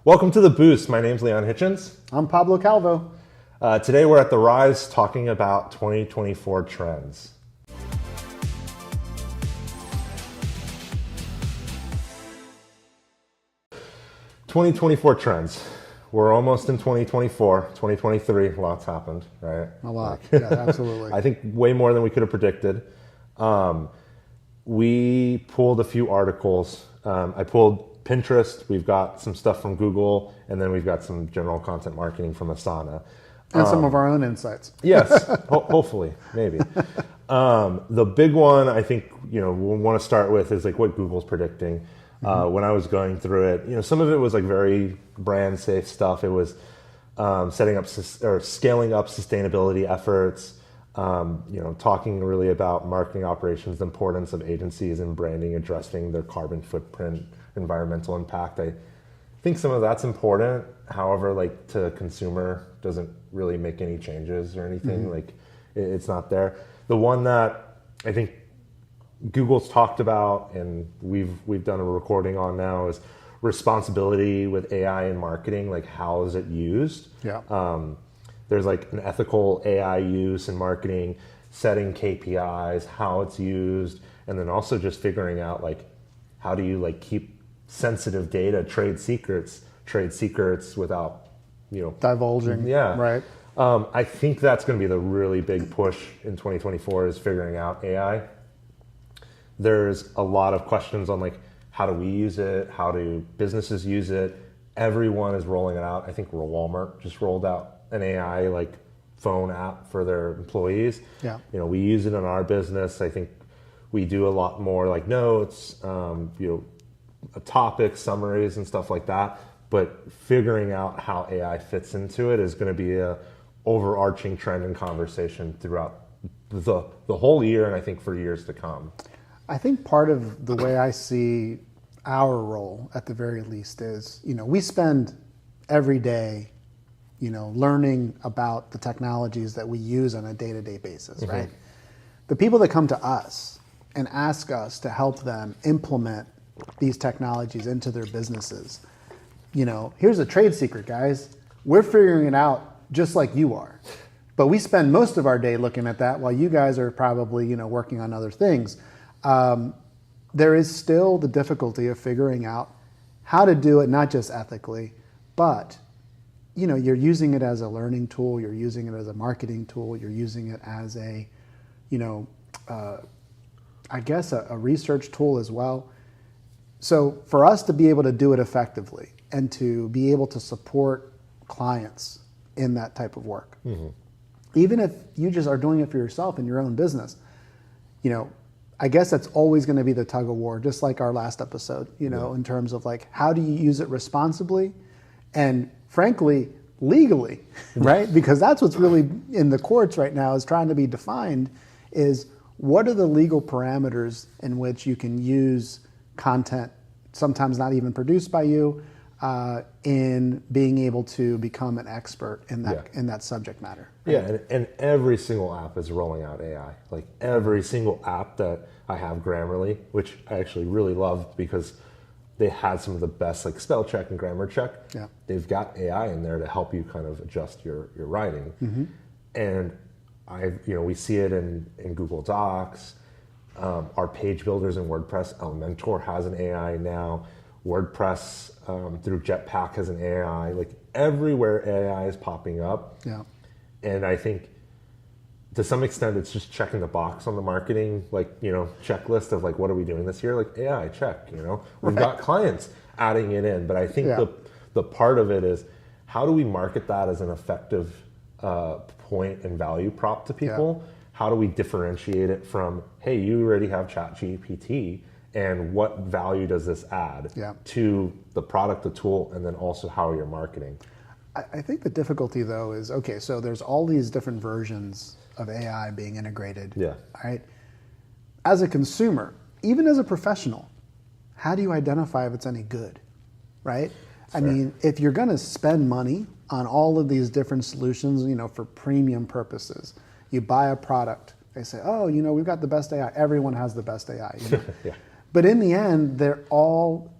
Welcome to The Boost. My name's Leon Hitchens. I'm Pablo Calvo. Today we're at The Rise talking about 2024 trends. "2024 trends. We're almost in 2024, 2023. Lots happened, right? A lot, yeah, absolutely. I think way more than we could have predicted. We pulled a few articles. I pulled Pinterest, we've got some stuff from Google, and then we've got some general content marketing from Asana. And some of our own insights. Yes, hopefully, maybe. The big one I think we want to start with is like what Google's predicting. When I was going through it, some of it was like very brand safe stuff. It was setting up or scaling up sustainability efforts. Talking really about marketing operations, the importance of agencies and branding addressing their carbon footprint, environmental impact. I think some of that's important. However, like to consumer, doesn't really make any changes or anything. Like it's not there. The one that I think Google's talked about and we've done a recording on now is responsibility with AI in marketing. Like how is it used? Yeah. There's like an ethical AI use in marketing, setting KPIs, how it's used, and then also just figuring out like how do you like keep sensitive data, trade secrets without divulging. Yeah. Right. I think that's going to be the really big push in 2024 is figuring out AI. There's a lot of questions on like how do we use it? How do businesses use it? Everyone is rolling it out. I think Walmart just rolled out an AI like phone app for their employees. Yeah. We use it in our business. I think we do a lot more like notes, topics, summaries and stuff like that. But figuring out how AI fits into it is going to be a overarching trend and conversation throughout the whole year, and I think for years to come. I think part of the way I see our role, at the very least, is we spend every day learning about the technologies that we use on a day-to-day basis, right? The people that come to us and ask us to help them implement these technologies into their businesses, here's a trade secret, guys. We're figuring it out just like you are. But we spend most of our day looking at that while you guys are probably, working on other things. There is still the difficulty of figuring out how to do it, not just ethically, but you're using it as a learning tool, you're using it as a marketing tool, you're using it as a, a research tool as well. So for us to be able to do it effectively and to be able to support clients in that type of work, even if you just are doing it for yourself in your own business, I guess that's always going to be the tug of war, just like our last episode, in terms of like, how do you use it responsibly? And frankly, legally, right? Because that's what's really in the courts right now is trying to be defined is what are the legal parameters in which you can use content, sometimes not even produced by you, in being able to become an expert in that subject matter. Right? Yeah, and every single app is rolling out AI. Like every single app that I have, Grammarly, which I actually really love because they had some of the best like spell check and grammar check. Yeah. They've got AI in there to help you kind of adjust your writing. And we see it in Google Docs. Our page builders in WordPress, Elementor has an AI now. WordPress through Jetpack has an AI. Like everywhere AI is popping up. Yeah. And I think to some extent it's just checking the box on the marketing checklist of like what are we doing this year? Like AI check, We've got clients adding it in, but I think the part of it is how do we market that as an effective point and value prop to people? Yeah. How do we differentiate it from, hey, you already have ChatGPT, and what value does this add to the product, the tool, and then also how you're marketing? I think the difficulty, though, is, okay, so there's all these different versions of AI being integrated. Yeah. Right? As a consumer, even as a professional, how do you identify if it's any good? Right? I mean, if you're going to spend money on all of these different solutions, for premium purposes, you buy a product, they say, oh, we've got the best AI. Everyone has the best AI. Yeah. But in the end, they're all,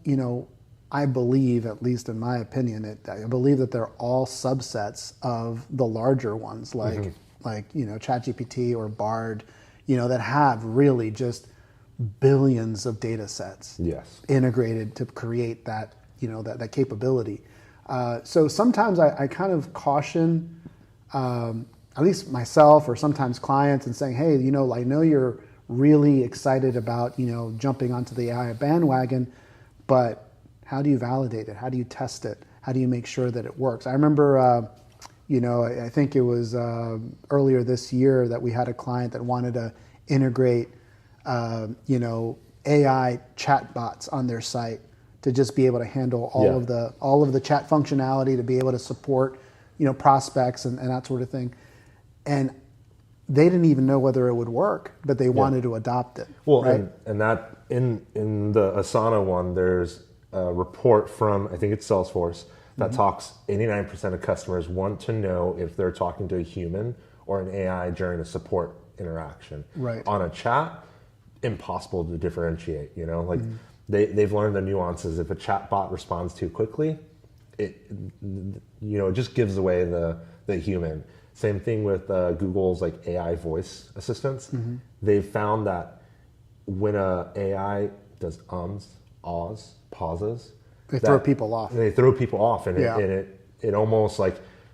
I believe, at least in my opinion, I believe that they're all subsets of the larger ones, like ChatGPT or Bard, that have really just billions of data sets integrated to create that, that capability. So sometimes I kind of caution, at least myself or sometimes clients, and saying, hey, I know you're really excited about, jumping onto the AI bandwagon, but how do you validate it? How do you test it? How do you make sure that it works? I remember, I think it was earlier this year that we had a client that wanted to integrate, AI chatbots on their site to just be able to handle all of the chat functionality, to be able to support, prospects and that sort of thing. And they didn't even know whether it would work, but they wanted to adopt it. Well, right? and that in the Asana one, there's a report from, I think it's Salesforce, that talks 89% of customers want to know if they're talking to a human or an AI during a support interaction. Right. On a chat, impossible to differentiate, they've learned the nuances. If a chat bot responds too quickly, it just gives away the human. Same thing with Google's AI voice assistants. They've found that when a AI does ums, ahs, pauses, they throw people off. They throw people off, and it almost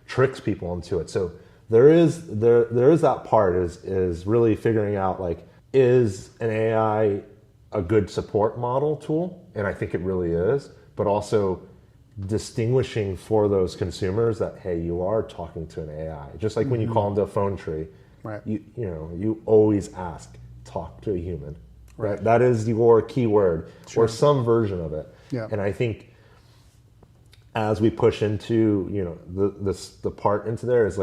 tricks people into it. So there is that part is really figuring out is an AI a good support model tool, and I think it really is, but also distinguishing for those consumers that, hey, you are talking to an AI. Just like when you call into a phone tree, right? You always ask, talk to a human. Right. That is your keyword or some version of it. Yeah. And I think as we push into, the part into there is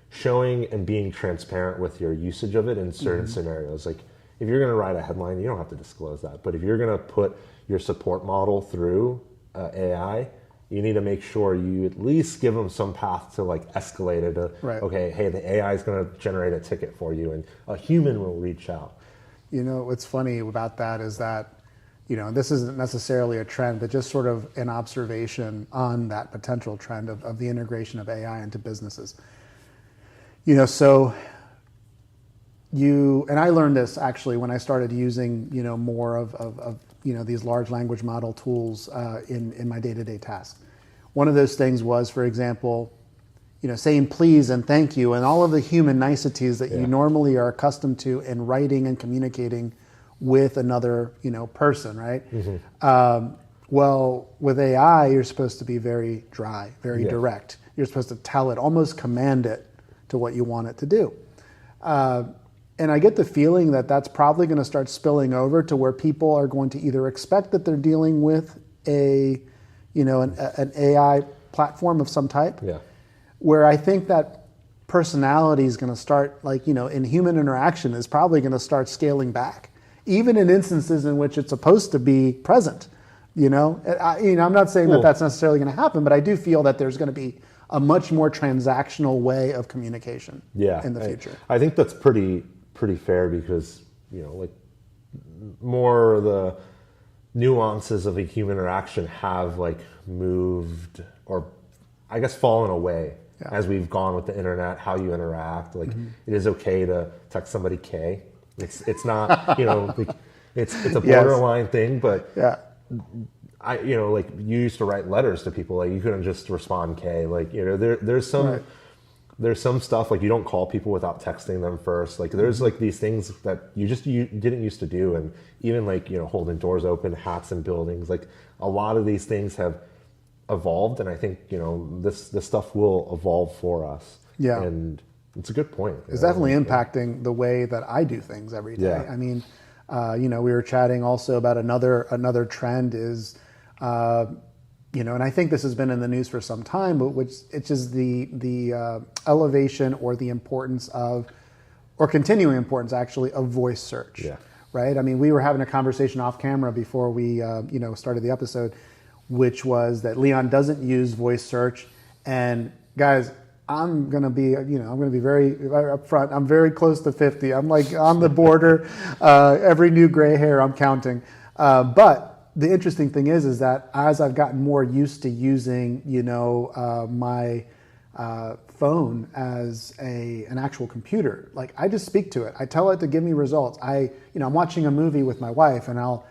showing and being transparent with your usage of it in certain scenarios. If you're going to write a headline, you don't have to disclose that. But if you're going to put your support model through AI, you need to make sure you at least give them some path to escalate it. Okay, hey, the AI is going to generate a ticket for you, and a human will reach out. What's funny about that is that, this isn't necessarily a trend, but just sort of an observation on that potential trend of the integration of AI into businesses. So and I learned this actually when I started using, more of these large language model tools in my day-to-day tasks. One of those things was, for example, saying please and thank you and all of the human niceties that you normally are accustomed to in writing and communicating with another, person, right? Well, with AI, you're supposed to be very dry, very direct. You're supposed to tell it, almost command it to what you want it to do. And I get the feeling that that's probably going to start spilling over to where people are going to either expect that they're dealing with an AI platform of some type, where I think that personality is going to start, in human interaction, is probably going to start scaling back, even in instances in which it's supposed to be present. I'm not saying that that's necessarily going to happen, but I do feel that there's going to be a much more transactional way of communication in the future. I think that's pretty fair because, more of the nuances of a human interaction have moved or I guess fallen away as we've gone with the internet, how you interact. It is okay to text somebody K. It's not, it's a borderline thing, but you used to write letters to people, you couldn't just respond K. There's some stuff you don't call people without texting them first. There's these things that you didn't used to do, and even holding doors open, hats in buildings. A lot of these things have evolved, and I think this stuff will evolve for us. Yeah, and it's a good point. It's definitely impacting the way that I do things every day. Yeah. I mean, we were chatting also about another trend is. And I think this has been in the news for some time, but it's just the elevation or the importance of, or continuing importance actually, of voice search. Yeah. Right. I mean, we were having a conversation off camera before we started the episode, which was that Leon doesn't use voice search, and guys, I'm gonna be very upfront. I'm very close to 50. I'm on the border. Every new gray hair I'm counting, but the interesting thing is that as I've gotten more used to using, my phone as an actual computer, like I just speak to it. I tell it to give me results. I'm watching a movie with my wife, and oh,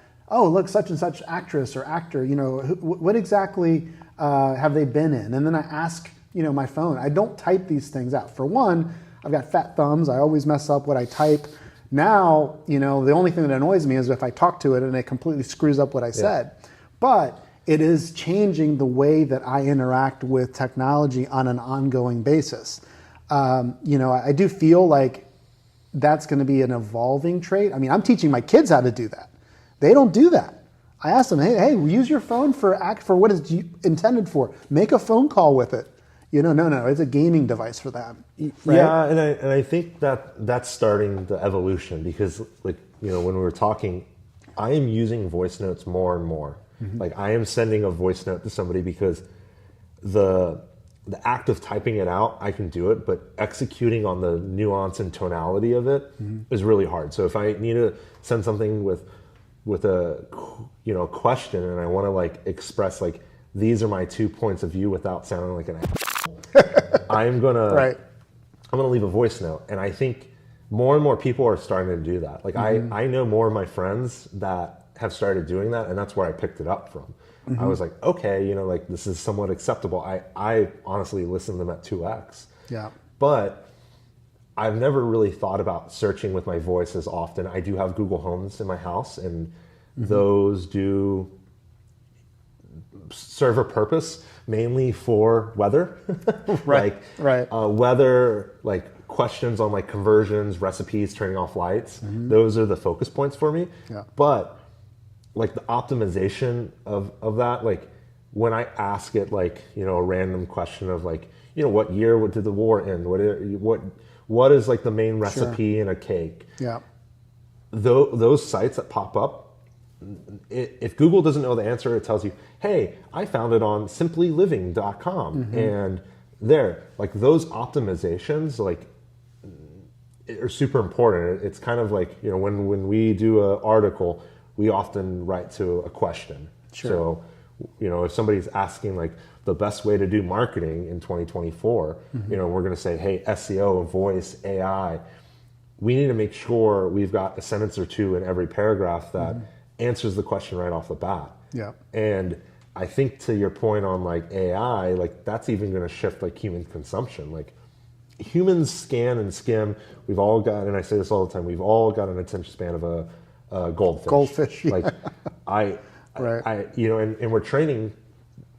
look, such and such actress or actor, what exactly have they been in? And then I ask, my phone. I don't type these things out. For one, I've got fat thumbs. I always mess up what I type. Now, the only thing that annoys me is if I talk to it and it completely screws up what I said. But it is changing the way that I interact with technology on an ongoing basis. I do feel like that's going to be an evolving trait. I mean, I'm teaching my kids how to do that. They don't do that. I ask them, hey, use your phone for what it's intended for. Make a phone call with it. No, it's a gaming device for them. Right? Yeah, and I think that's starting the evolution because, when we were talking, I am using voice notes more and more. Mm-hmm. Like I am sending a voice note to somebody because the act of typing it out, I can do it, but executing on the nuance and tonality of it is really hard. So if I need to send something with a question and I want to express these are my 2 points of view without sounding like an I'm gonna leave a voice note. And I think more and more people are starting to do that. I know more of my friends that have started doing that, and that's where I picked it up from. I was like, okay, this is somewhat acceptable. I honestly listen to them at 2x. Yeah. But I've never really thought about searching with my voice as often. I do have Google Homes in my house, and those do serve a purpose mainly for weather. Right. Weather, questions on conversions, recipes, turning off lights. Those are the focus points for me. Yeah. But the optimization of that, when I ask it a random question of what year did the war end? What is the main recipe in a cake? Yeah. Those sites that pop up, if Google doesn't know the answer, it tells you, hey, I found it on simplyliving.com. And there, those optimizations are super important. It's kind of when we do an article, we often write to a question. Sure. So, if somebody's asking the best way to do marketing in 2024, we're going to say, hey, SEO, voice, AI, we need to make sure we've got a sentence or two in every paragraph that answers the question right off the bat. Yeah. And I think to your point on AI, that's even going to shift human consumption. Humans scan and skim. We've all got, and I say this all the time, we've all got an attention span of a goldfish. Goldfish. Yeah. And we're training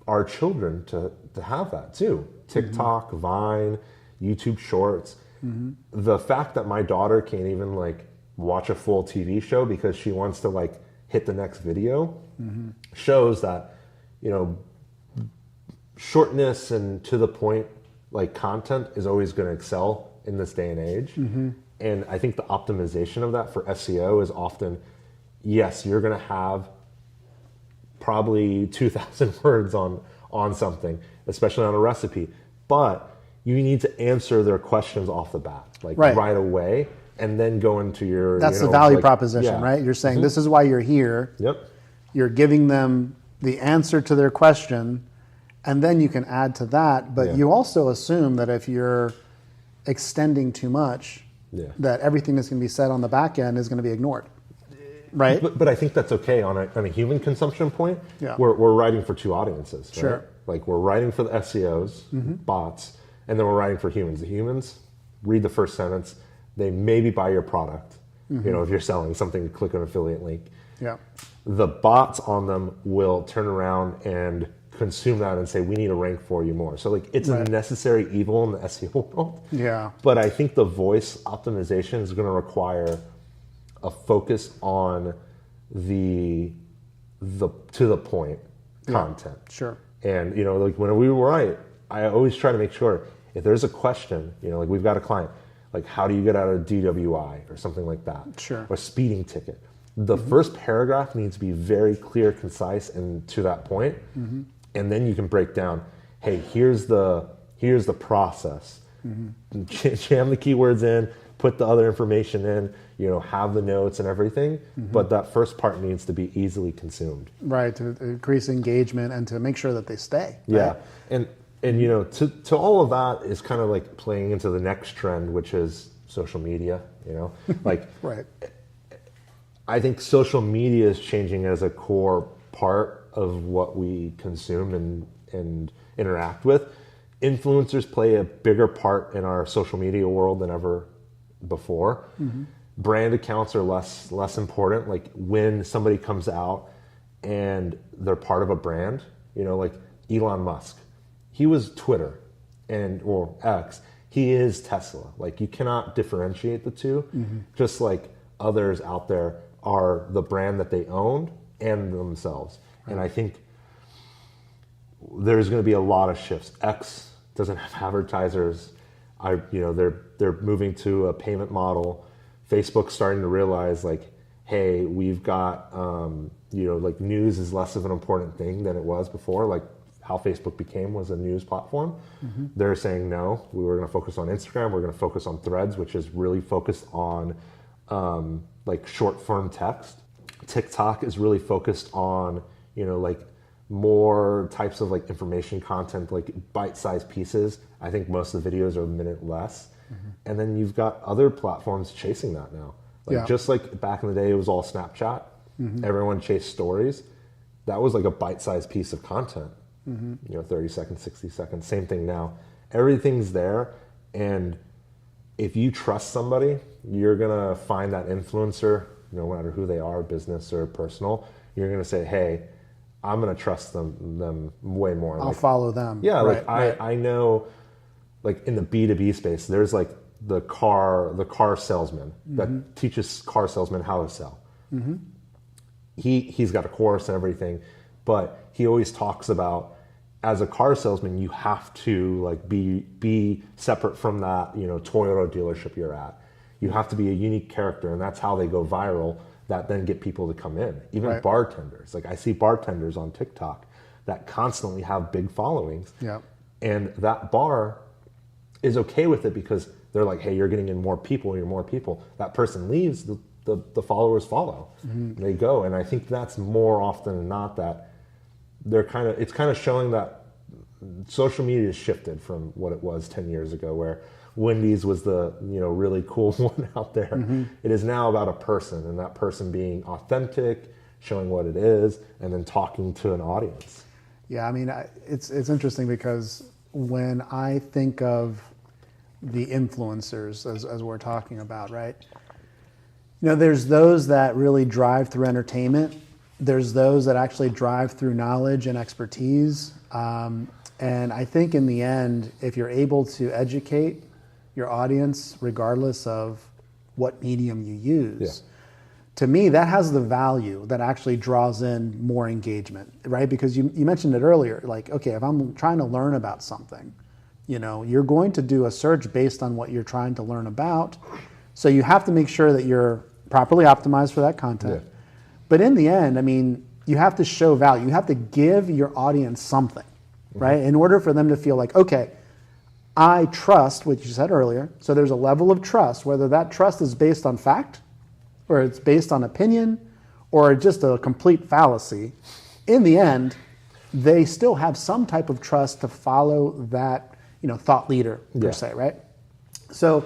our children to have that too. TikTok, Vine, YouTube Shorts. The fact that my daughter can't even watch a full TV show because she wants to hit the next video shows that shortness and to the point content is always going to excel in this day and age. And I think the optimization of that for SEO is often, yes, you're going to have probably 2,000 words on something, especially on a recipe, but you need to answer their questions off the bat, right away. And then go into your... That's the value proposition, right? You're saying this is why you're here. Yep. You're giving them the answer to their question, and then you can add to that. But you also assume that if you're extending too much, that everything that's going to be said on the back end is going to be ignored, right? But I think that's okay on a human consumption point. Yeah. We're writing for two audiences, right? Sure. We're writing for the SEOs, bots, and then we're writing for humans. The humans read the first sentence. They maybe buy your product, if you're selling something, click an affiliate link. Yeah. The bots on them will turn around and consume that and say, we need to rank for you more. So it's a necessary evil in the SEO world. Yeah. But I think the voice optimization is going to require a focus on the to the point content. Sure. And, when we write, I always try to make sure if there's a question, we've got a client, how do you get out of DWI or something like that? Sure. Or speeding ticket. The first paragraph needs to be very clear, concise, and to that point. And then you can break down, hey, here's the process. Jam the keywords in, put the other information in, have the notes and everything, but that first part needs to be easily consumed. Right, to increase engagement and to make sure that they stay. Right? Yeah, and to all of that is kind of like playing into the next trend, which is social media, like right. I think social media is changing as a core part of what we consume and interact with. Influencers play a bigger part in our social media world than ever before. Brand accounts are less important. Like when somebody comes out and they're part of a brand, like Elon Musk, he was Twitter or X. He is Tesla. Like you cannot differentiate the two. Just like others out there are the brand that they owned and themselves. Right. And I think there's going to be a lot of shifts. X doesn't have advertisers. They're moving to a payment model. Facebook's starting to realize like, hey, we've got like news is less of an important thing than it was before. Like how Facebook was a news platform. They're saying no, we were going to focus on Instagram. We're going to focus on Threads, which is really focused on like short form text. TikTok is really focused on like more types of like information content, like bite-sized pieces. I think most of the videos are a minute less. And then you've got other platforms chasing that now. Like just like back in the day, it was all Snapchat. Everyone chased stories. That was like a bite-sized piece of content. 30 seconds, 60 seconds, same thing now. Everything's there. And if you trust somebody, you're going to find that influencer, no matter who they are, business or personal, you're going to say, hey, I'm going to trust them way more. I'll follow them. Yeah, right, like I know, like in the B2B space, there's like the car salesman that teaches car salesmen how to sell. He's got a course and everything, but he always talks about, as a car salesman, you have to like be separate from that, Toyota dealership you're at. You have to be a unique character, and that's how they go viral. That then get people to come in. Even bartenders. Like I see bartenders on TikTok that constantly have big followings. Yeah. And that bar is okay with it because they're like, hey, you're getting in more people, you're more people. That person leaves, the followers follow. They go. And I think that's more often than not that it's kind of showing that social media has shifted from what it was 10 years ago, where Wendy's was the really cool one out there. It is now about a person, and that person being authentic, showing what it is, and then talking to an audience. Yeah, I mean, it's interesting because when I think of the influencers, as we're talking about, right? There's those that really drive through entertainment. There's those that actually drive through knowledge and expertise. And I think in the end, if you're able to educate your audience, regardless of what medium you use, to me, that has the value that actually draws in more engagement, right? Because you mentioned it earlier, like, okay, if I'm trying to learn about something, you're going to do a search based on what you're trying to learn about. So you have to make sure that you're properly optimized for that content. But in the end, I mean, you have to show value. You have to give your audience something, right? In order for them to feel like, okay, I trust what you said earlier. So there's a level of trust, whether that trust is based on fact or it's based on opinion or just a complete fallacy. In the end, they still have some type of trust to follow that, thought leader per se, right? So,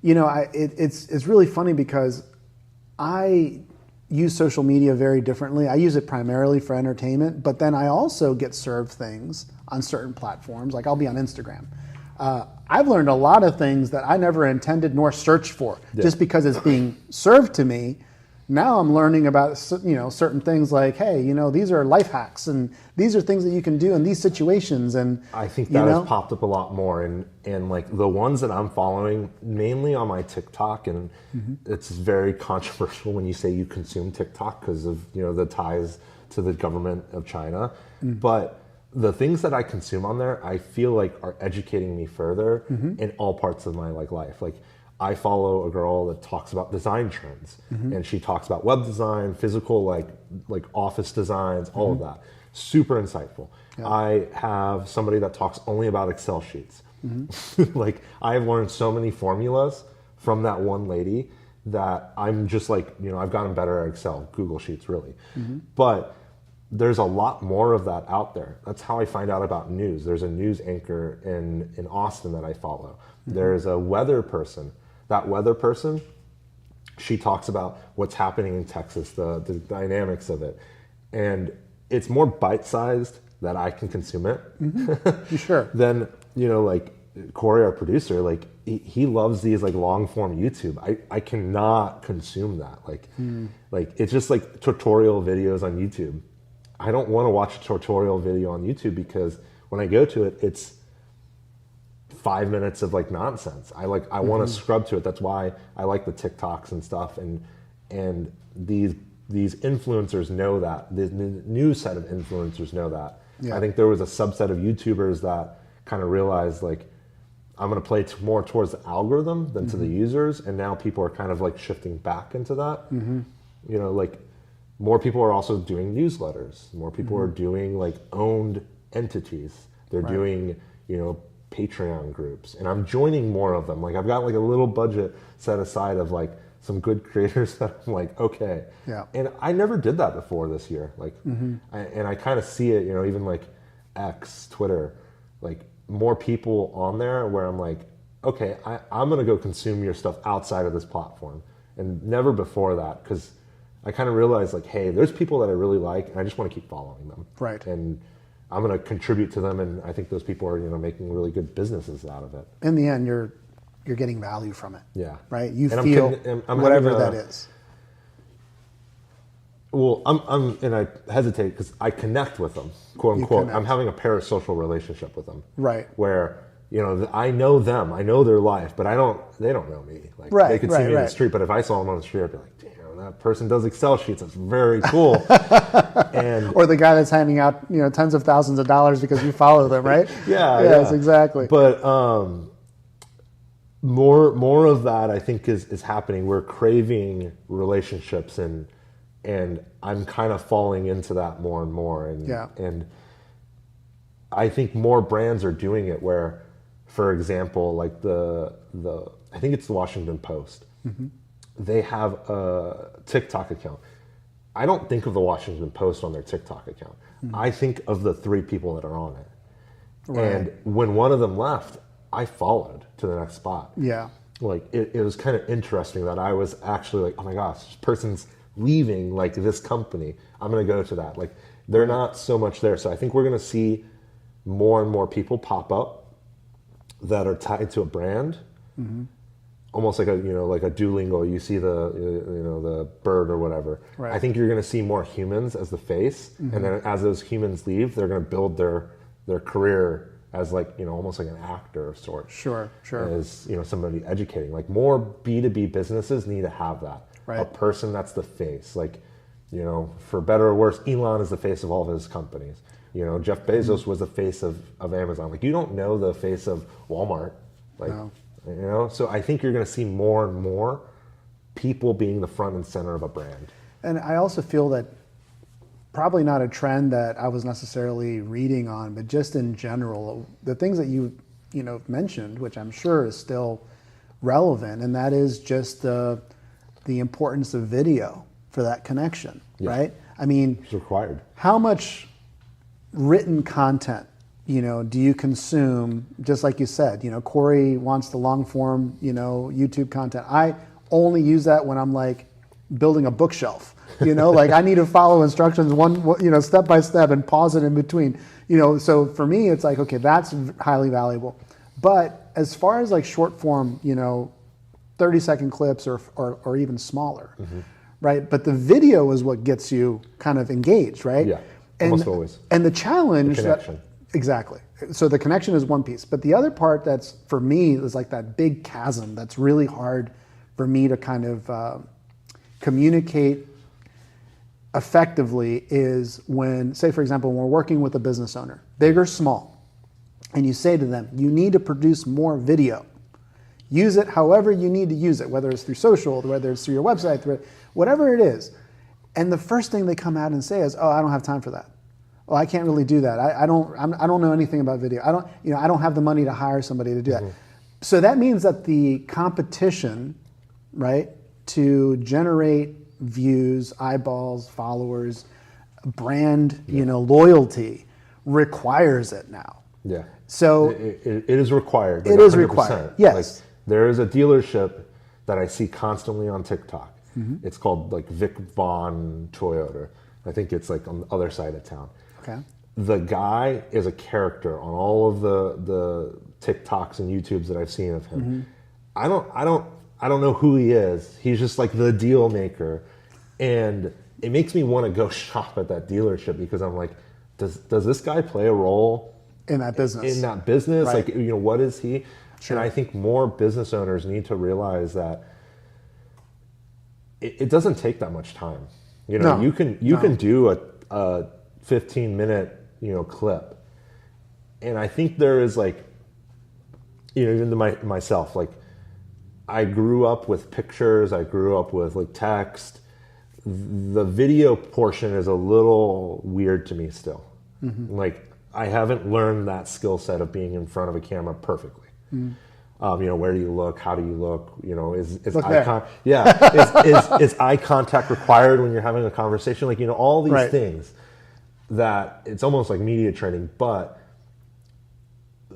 it's really funny because I use social media very differently. I use it primarily for entertainment, but then I also get served things on certain platforms. Like I'll be on Instagram. I've learned a lot of things that I never intended nor searched for, just because it's being served to me. Now I'm learning about certain things like, hey, these are life hacks and these are things that you can do in these situations. And I think that has popped up a lot more, and like the ones that I'm following mainly on my TikTok, and it's very controversial when you say you consume TikTok because of the ties to the government of China, but the things that I consume on there, I feel like are educating me further in all parts of my life. Like I follow a girl that talks about design trends, and she talks about web design, physical like office designs, all of that. Super insightful. Yeah. I have somebody that talks only about Excel sheets. Like I have learned so many formulas from that one lady that I'm just like, I've gotten better at Excel, Google Sheets, really. But there's a lot more of that out there. That's how I find out about news. There's a news anchor in Austin that I follow. There's a weather person. That weather person, she talks about what's happening in Texas, the dynamics of it. And it's more bite-sized that I can consume it. Sure. Then, like Corey, our producer, like he loves these like long form YouTube. I cannot consume that. Like it's just like tutorial videos on YouTube. I don't want to watch a tutorial video on YouTube because when I go to it, it's 5 minutes of like nonsense. I want to scrub to it. That's why I like the TikToks and stuff. And these influencers know that. The new set of influencers know that. Yeah. I think there was a subset of YouTubers that kind of realized like, I'm going to play more towards the algorithm than to the users. And now people are kind of like shifting back into that. Like more people are also doing newsletters. More people are doing like owned entities. They're doing, Patreon groups. And I'm joining more of them. Like I've got like a little budget set aside of like some good creators that I'm like, okay. Yeah. And I never did that before this year. Like, I kind of see it, even like X, Twitter, like more people on there where I'm like, okay, I'm going to go consume your stuff outside of this platform. And never before that, because I kind of realized like, hey, there's people that I really like and I just want to keep following them. Right. And I'm going to contribute to them. And I think those people are, making really good businesses out of it. In the end, you're getting value from it. Yeah. Right. You feel I'm whatever that is. Well, and I hesitate because I connect with them, quote unquote. I'm having a parasocial relationship with them. Right. Where, I know them, I know their life, but they don't know me. Like they could see me in the street, but if I saw them on the street, I'd be like, damn, that person does Excel sheets. That's very cool. Or the guy that's handing out, tens of thousands of dollars because you follow them, right? Yes, exactly. But more of that I think is happening. We're craving relationships and I'm kind of falling into that more and more. And I think more brands are doing it where, for example, like I think it's the Washington Post. They have a TikTok account. I don't think of the Washington Post on their TikTok account. I think of the 3 people that are on it. Right. And when one of them left, I followed to the next spot. Yeah. Like it was kind of interesting that I was actually like, oh my gosh, this person's leaving like this company. I'm going to go to that. Like they're not so much there. So I think we're going to see more and more people pop up that are tied to a brand. Almost like like a Duolingo. You see the bird or whatever. Right. I think you're going to see more humans as the face. And then as those humans leave, they're going to build their career as like, almost like an actor of sorts. Sure. As, somebody educating. Like more B2B businesses need to have that. Right. A person that's the face. Like, for better or worse, Elon is the face of all of his companies. Jeff Bezos was the face of Amazon. Like you don't know the face of Walmart. Like, no. So I think you're going to see more and more people being the front and center of a brand. And I also feel that probably not a trend that I was necessarily reading on, but just in general, the things that you mentioned, which I'm sure is still relevant, and that is just the importance of video for that connection, right? I mean, it's required. How much written content, do you consume? Just like you said, Corey wants the long form, YouTube content. I only use that when I'm like building a bookshelf, like I need to follow instructions step by step and pause it in between, so for me, it's like, okay, that's highly valuable. But as far as like short form, 30-second clips or even smaller, right? But the video is what gets you kind of engaged, right? Yeah, almost always. And the challenge... The connection. Exactly. So the connection is one piece. But the other part that's, for me, is like that big chasm that's really hard for me to kind of communicate effectively is when, say, for example, when we're working with a business owner, big or small, and you say to them, you need to produce more video. Use it however you need to use it, whether it's through social, whether it's through your website, whatever it is. And the first thing they come out and say is, oh, I don't have time for that. Well, I can't really do that. I don't know anything about video. I don't have the money to hire somebody to do that. So that means that the competition, right, to generate views, eyeballs, followers, brand, loyalty requires it now. Yeah. So it is required. Like it is 100%. required. Yes. Like, there is a dealership that I see constantly on TikTok. It's called like Vic Vaughn Toyota. I think it's like on the other side of town. Okay. The guy is a character on all of the TikToks and YouTubes that I've seen of him. I don't know who he is. He's just like the deal maker, and it makes me want to go shop at that dealership because I'm like, does this guy play a role in that business? In that business, Right. like what is he? Sure. And I think more business owners need to realize that it doesn't take that much time. No. You can do a 15-minute clip, and I think there is like even to myself, like I grew up with pictures, I grew up with like text. The video portion is a little weird to me still. Like I haven't learned that skill set of being in front of a camera perfectly. Where do you look? How do you look? Is eye contact required when you're having a conversation? Like all these Right. things that it's almost like media training, but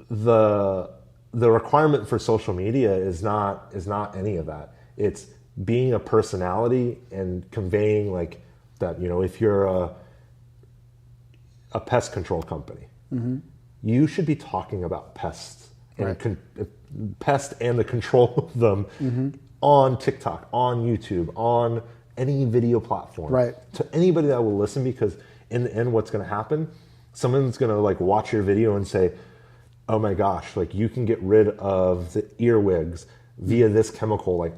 the requirement for social media is not any of that. It's being a personality and conveying like that. If you're a pest control company, you should be talking about pests and pest and the control of them on TikTok, on YouTube, on any video platform. Right. To anybody that will listen, because in the end, what's going to happen? Someone's going to like watch your video and say, "Oh my gosh! Like you can get rid of the earwigs via this chemical." Like,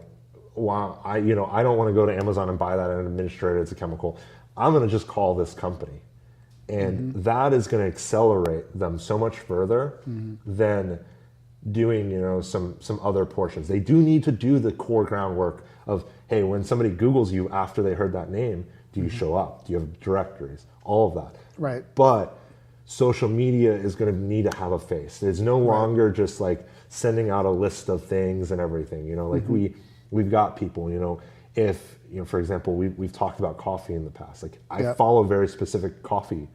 wow! I don't want to go to Amazon and buy that and administer it as a chemical. I'm going to just call this company, and that is going to accelerate them so much further than doing some other portions. They do need to do the core groundwork of, hey, when somebody Googles you after they heard that name, do you show up? Do you have directories? All of that. Right. But social media is going to need to have a face. It's no longer just like sending out a list of things and everything. Like we've got people. If for example, we've talked about coffee in the past. Like I follow very specific coffee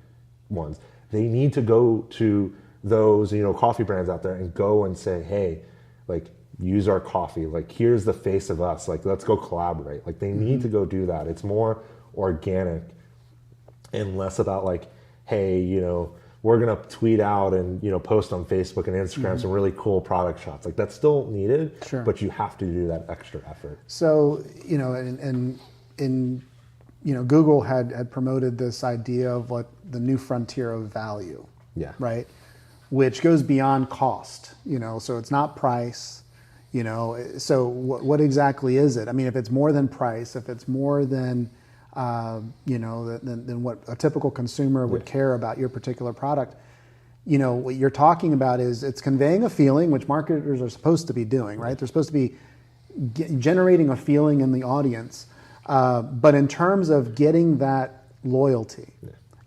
ones. They need to go to those coffee brands out there and go and say, hey, like use our coffee. Like here's the face of us. Like let's go collaborate. Like they need to go do that. It's more organic and less about like, hey, we're going to tweet out and, post on Facebook and Instagram some really cool product shots. Like that's still needed, Sure. But you have to do that extra effort. So, Google had promoted this idea of what the new frontier of value. Yeah. Right. Which goes beyond cost, so it's not price, so what exactly is it? I mean, if it's more than price, if it's more than, than what a typical consumer would care about your particular product, what you're talking about is it's conveying a feeling, which marketers are supposed to be doing, right? They're supposed to be generating a feeling in the audience. But in terms of getting that loyalty,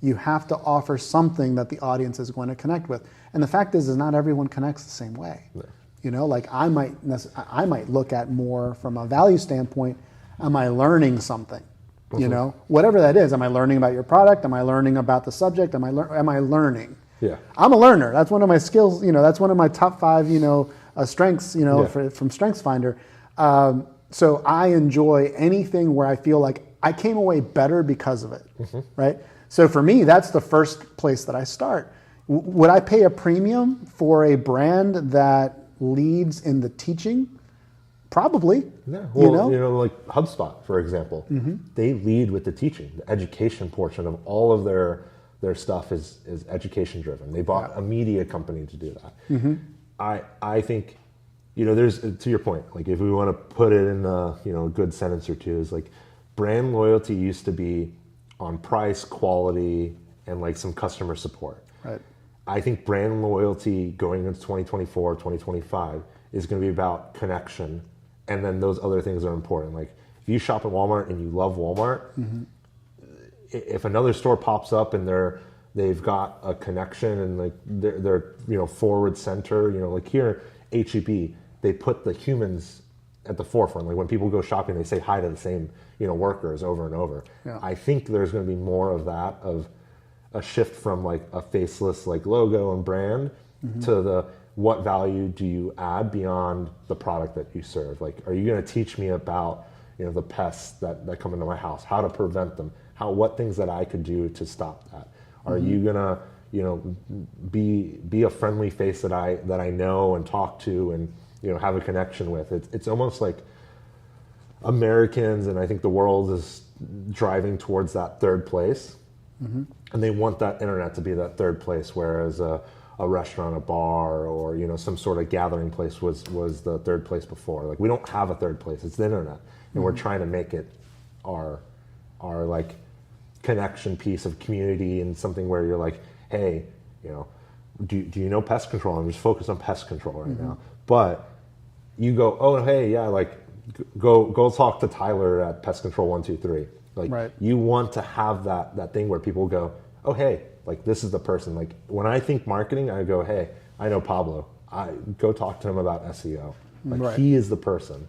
you have to offer something that the audience is going to connect with. And the fact is not everyone connects the same way. Like I might look at more from a value standpoint. Am I learning something? Whatever that is. Am I learning about your product? Am I learning about the subject? Am I learning? Yeah. I'm a learner. That's one of my skills. That's one of my top 5, strengths. From StrengthsFinder. So I enjoy anything where I feel like I came away better because of it. Right. So for me, that's the first place that I start. Would I pay a premium for a brand that leads in the teaching? Probably. Yeah. Well, like HubSpot, for example, they lead with the teaching. The education portion of all of their stuff is education driven. They bought a media company to do that. I think, there's, to your point, like if we want to put it in a good sentence or two, is like brand loyalty used to be on price, quality, and like some customer support. Right. I think brand loyalty going into 2024, 2025 is going to be about connection, and then those other things are important. Like if you shop at Walmart and you love Walmart, if another store pops up and they've got a connection and like they're forward center, like here HEB, they put the humans at the forefront. Like when people go shopping, they say hi to the same, workers over and over. Yeah. I think there's going to be more of that, of a shift from like a faceless like logo and brand to the what value do you add beyond the product that you serve? Like, are you going to teach me about, the pests that come into my house, how to prevent them, what things that I could do to stop that? Are you going to, be a friendly face that I know and talk to and, have a connection with? It's almost like Americans, and I think the world is driving towards that third place. And they want that internet to be that third place, whereas a restaurant, a bar, or some sort of gathering place was the third place before. Like, we don't have a third place; it's the internet, and we're trying to make it our like connection piece of community, and something where you're like, hey, do you know pest control? I'm just focused on pest control right now, but you go, oh hey, yeah, like go talk to Tyler at Pest Control 123. Like, right. You want to have that thing where people go, oh hey, like this is the person. Like when I think marketing, I go, hey, I know Pablo. I go talk to him about SEO. Like right. He is the person.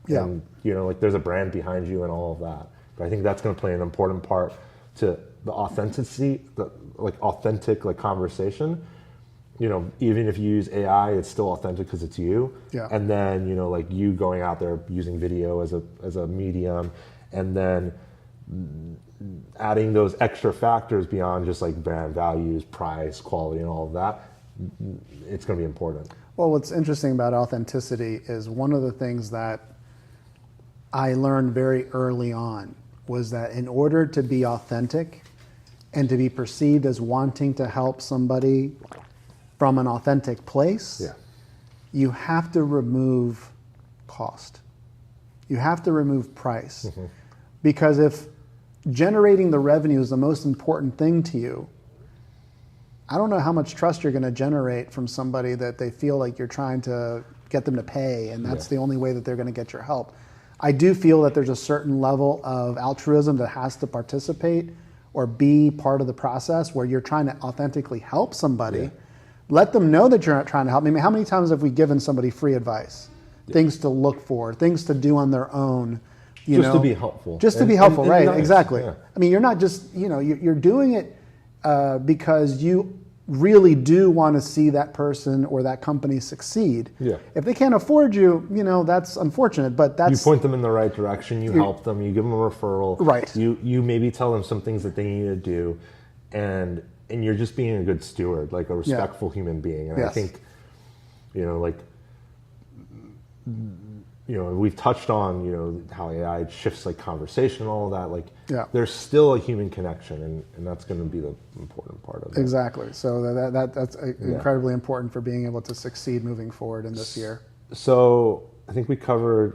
Yeah. And like there's a brand behind you and all of that. But I think that's going to play an important part to the authenticity, the like authentic like conversation. Even if you use AI, it's still authentic because it's you. Yeah. And then like you going out there using video as a medium, and then adding those extra factors beyond just like brand values, price, quality, and all of that, it's going to be important. Well, what's interesting about authenticity is one of the things that I learned very early on was that in order to be authentic and to be perceived as wanting to help somebody from an authentic place, you have to remove cost. You have to remove price. Because if generating the revenue is the most important thing to you, I don't know how much trust you're going to generate from somebody that they feel like you're trying to get them to pay, and that's the only way that they're going to get your help. I do feel that there's a certain level of altruism that has to participate or be part of the process where you're trying to authentically help somebody. Let them know that you're not trying to help. I mean, how many times have we given somebody free advice? Things to look for, things to do on their own. Just to be helpful. Just to be helpful, and right, nice. exactly. Yeah. I mean, you're not just, you're doing it because you really do want to see that person or that company succeed. Yeah. If they can't afford you, that's unfortunate, but that's... You point them in the right direction, you help them, you give them a referral. Right. You maybe tell them some things that they need to do, and you're just being a good steward, like a respectful human being. And I think, we've touched on, how AI shifts like conversation and all of that. Like, there's still a human connection, and that's going to be the important part of it. Exactly. So that's incredibly important for being able to succeed moving forward in this year. So I think we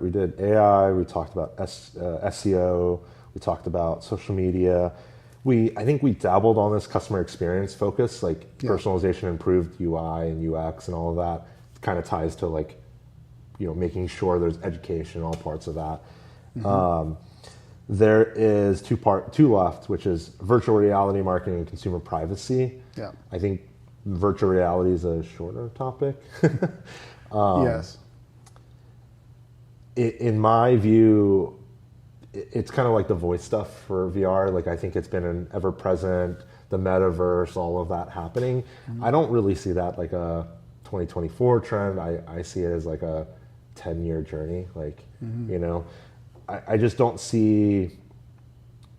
did AI, we talked about SEO, we talked about social media. I think we dabbled on this customer experience focus, like personalization, improved UI and UX and all of that. It kind of ties to like, making sure there's education in all parts of that. There is two left, which is virtual reality marketing and consumer privacy. Yeah. I think virtual reality is a shorter topic. Yes. In my view, it's kind of like the voice stuff for VR. Like, I think it's been an ever-present, the metaverse, all of that happening. I don't really see that like a 2024 trend. I see it as like a 10-year journey. Like, I just don't see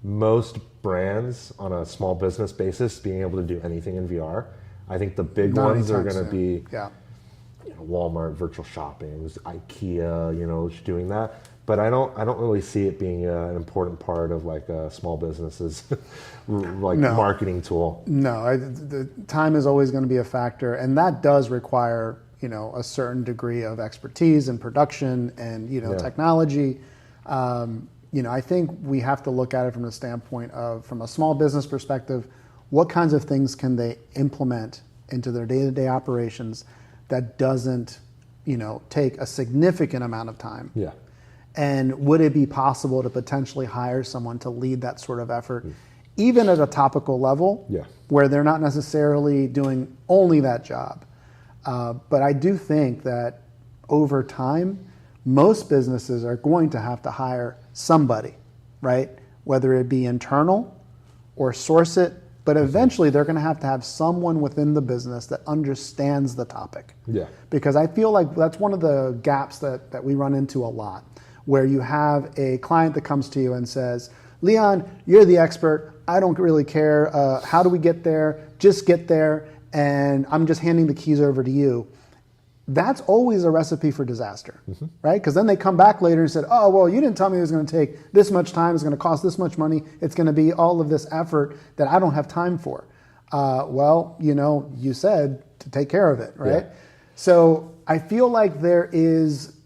most brands on a small business basis being able to do anything in VR. I think the big ones are going to be Walmart, virtual shopping, IKEA, doing that. But I don't really see it being an important part of like a small business's marketing tool. No, the time is always going to be a factor, and that does require a certain degree of expertise and production and technology. I think we have to look at it from the standpoint of, from a small business perspective, what kinds of things can they implement into their day-to-day operations that doesn't take a significant amount of time. Yeah. And would it be possible to potentially hire someone to lead that sort of effort, even at a topical level, where they're not necessarily doing only that job? But I do think that over time, most businesses are going to have to hire somebody, right? Whether it be internal or source it, but eventually they're going to have someone within the business that understands the topic. Yeah. Because I feel like that's one of the gaps that we run into a lot, where you have a client that comes to you and says, Leon, you're the expert. I don't really care. How do we get there? Just get there. And I'm just handing the keys over to you. That's always a recipe for disaster, right? Because then they come back later and said, oh, well, you didn't tell me it was going to take this much time. It's going to cost this much money. It's going to be all of this effort that I don't have time for. Well, you said to take care of it, right? Yeah. So I feel like there is,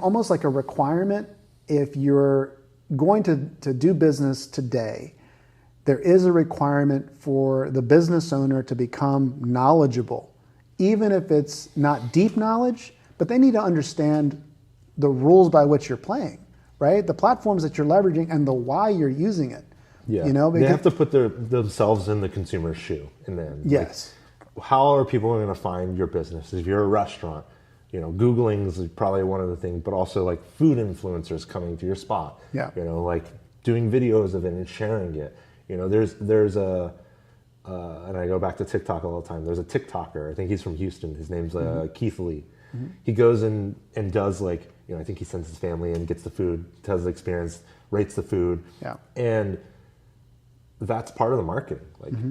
almost like a requirement if you're going to do business today. There is a requirement for the business owner to become knowledgeable, even if it's not deep knowledge, but they need to understand the rules by which you're playing, right? The platforms that you're leveraging and the why you're using it. Yeah, they have to put themselves in the consumer's shoe in the end. Yes. Like, how are people going to find your business? If you're a restaurant, Googling is probably one of the things, but also like food influencers coming to your spot. Yeah. Like doing videos of it and sharing it. There's a, and I go back to TikTok all the time. There's a TikToker, I think he's from Houston. His name's Keith Lee. Mm-hmm. He goes and does I think he sends his family and gets the food, tells the experience, rates the food. Yeah. And that's part of the marketing.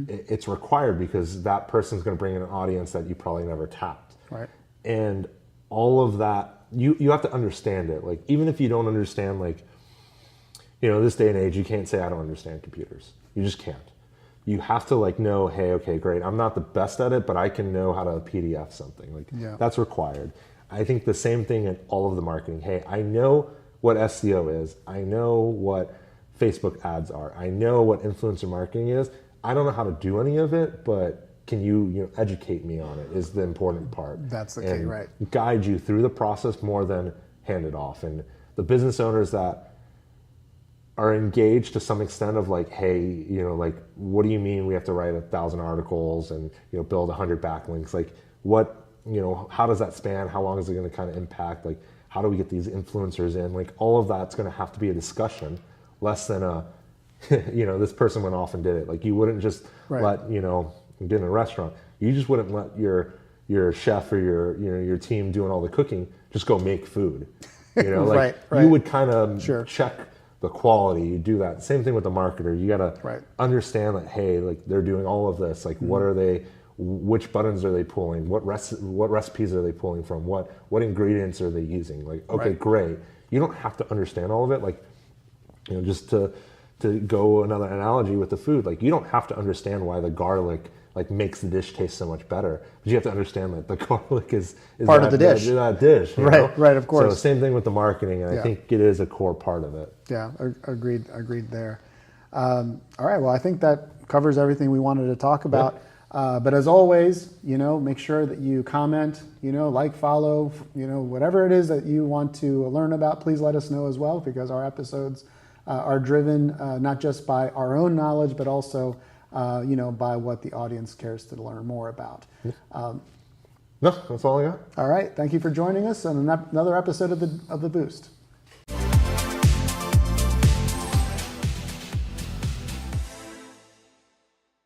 It's required because that person's going to bring in an audience that you probably never tapped. Right. And all of that, you have to understand it. Like, even if you don't understand, this day and age, you can't say, I don't understand computers. You just can't. You have to know, hey, okay, great. I'm not the best at it, but I can know how to PDF something. That's required. I think the same thing in all of the marketing. Hey, I know what SEO is. I know what Facebook ads are. I know what influencer marketing is. I don't know how to do any of it, but can you educate me on it is the important part. That's the key, right? Guide you through the process more than hand it off. And the business owners that are engaged to some extent of hey, what do you mean we have to write 1,000 articles and, build 100 backlinks? How does that span? How long is it going to kind of impact? How do we get these influencers in? All of that's going to have to be a discussion, less than a, this person went off and did it. You wouldn't just let, get in a restaurant. You just wouldn't let your chef or your team doing all the cooking just go make food. Right. You would kind of check the quality, you do that. Same thing with the marketer. You got to understand that, hey, they're doing all of this. What are they, which buttons are they pulling? What recipes are they pulling from? What ingredients are they using? Great. You don't have to understand all of it. Just to go another analogy with the food, you don't have to understand why the garlic makes the dish taste so much better, but you have to understand that the garlic is part of the dish. That dish, right, of course. So same thing with the marketing, and I think it is a core part of it. Yeah, agreed there. All right, well, I think that covers everything we wanted to talk about. Yeah. But as always, make sure that you comment, follow, whatever it is that you want to learn about, please let us know as well, because our episodes are driven not just by our own knowledge, but also by what the audience cares to learn more about. No, that's all I got. All right. Thank you for joining us on another episode of the Boost.